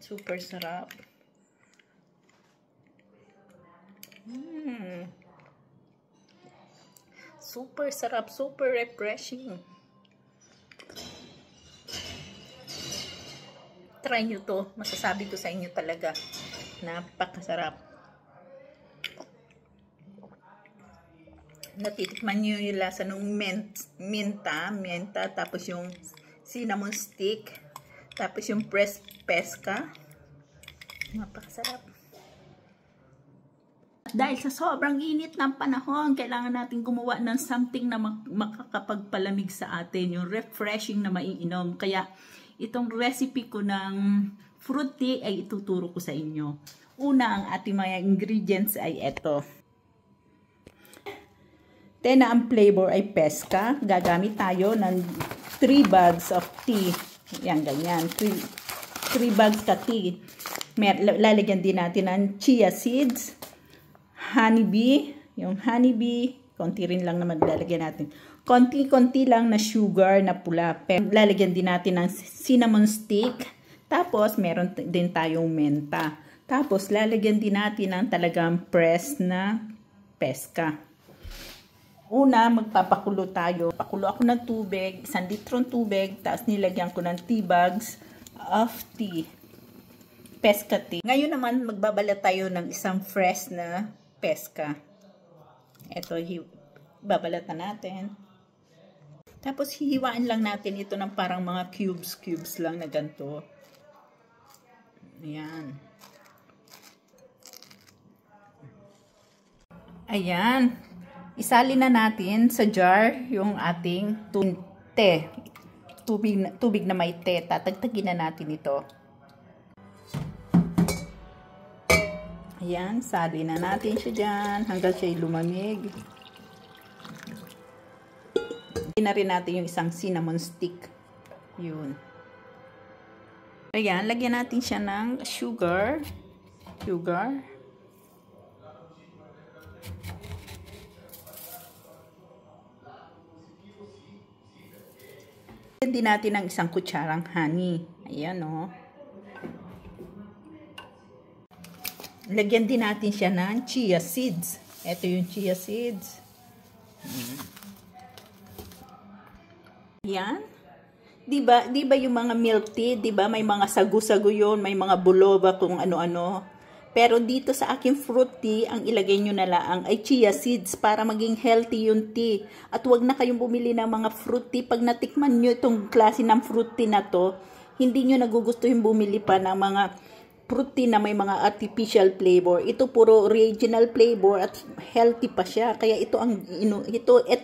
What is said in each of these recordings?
Super sarap. Super sarap, super refreshing. Try nyo to. Masasabi ko sa inyo talaga. Napakasarap. Natitikman nyo yung lasa ng minta, tapos yung cinnamon stick, tapos yung pressed pesca. Napakasarap. Dahil sa sobrang init ng panahon, kailangan natin gumawa ng something na makakapagpalamig sa atin, yung refreshing na maiinom. Kaya itong recipe ko ng fruit tea ay ituturo ko sa inyo. Una, ang ating mga ingredients ay ito. Tena, ang flavor ay pesca. Gagamit tayo ng 3 bags of tea. Yan, ganyan. 3 bags ka tea. Lalagyan din natin ng chia seeds, honeybee. Yung honeybee, konti rin lang na maglalagyan natin. Konti-konti lang na sugar na pula. Lalagyan din natin ng cinnamon stick. Tapos, meron din tayong menta. Tapos, lalagyan din natin ng talagang pressed na pesca. Una, magpapakulo tayo. Pakulo ako ng tubig, 1 litrong tubig, tapos nilagyan ko ng 3 bags of tea. Pesca tea. Ngayon naman, magbabalat tayo ng isang fresh na pesca. Ito, babalatan natin. Tapos, hihiwain lang natin ito ng parang mga cubes lang na ganito. Ayan. Ayan. Isali na natin sa jar yung ating tubig na may te. Tatagtagin na natin ito. Ayan, sali na natin siya dyan hanggang siya lumamig. Lagyan na rin natin yung isang cinnamon stick. Yun. Ayan, lagyan natin siya ng sugar. Lagyan din natin ng isang kutsarang honey. Ayan, o. Lagyan din natin siya ng chia seeds. Ito yung chia seeds. Ayan. Diba yung mga milk tea, diba may mga sagu-sagu yun, may mga buloba kung ano-ano. Pero dito sa aking fruit tea, ang ilagay nyo na lang ay chia seeds para maging healthy yung tea. At huwag na kayong bumili ng mga fruit tea. Pag natikman nyo itong klase ng fruit tea na to, hindi nyo nagugustuhin bumili pa ng mga fruit tea na may mga artificial flavor. Ito puro original flavor at healthy pa siya. Kaya ito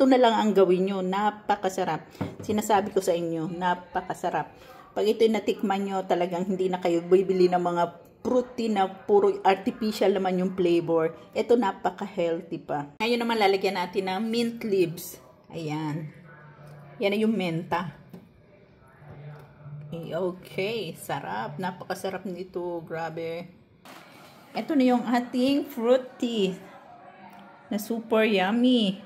na lang ang gawin nyo. Napakasarap. Sinasabi ko sa inyo, napakasarap. Pag ito'y natikman nyo, talagang hindi na kayo bibili ng mga fruit tea na puro artificial naman yung flavor. Ito napaka-healthy pa. Ngayon naman lalagyan natin ng mint leaves. Ayan. Yan na yung menta. Okay, sarap. Napakasarap nito. Grabe. Ito na yung ating fruit tea na super yummy.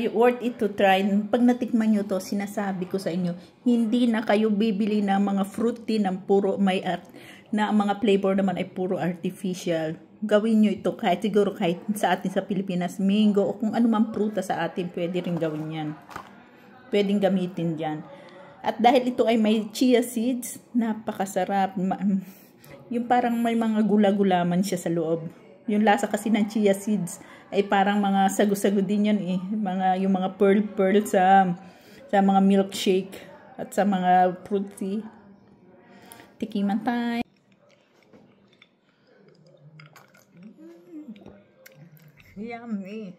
Worth it to try. Pag natikman nyo to, sinasabi ko sa inyo, hindi na kayo bibili ng mga fruit tea ng puro na mga flavor naman ay puro artificial. Gawin nyo ito kahit siguro kahit sa atin sa Pilipinas, mango o kung anumang pruta sa atin, pwede rin gawin yan. Pwedeng gamitin dyan. At dahil ito ay may chia seeds, napakasarap. Yung parang may mga gula-gulaman siya sa loob. Yung lasa kasi ng chia seeds ay parang mga sagu-sagu din yan eh. Yung mga pearl sa mga milkshake at sa mga fruit tea. Tikiman tayo. Yummy.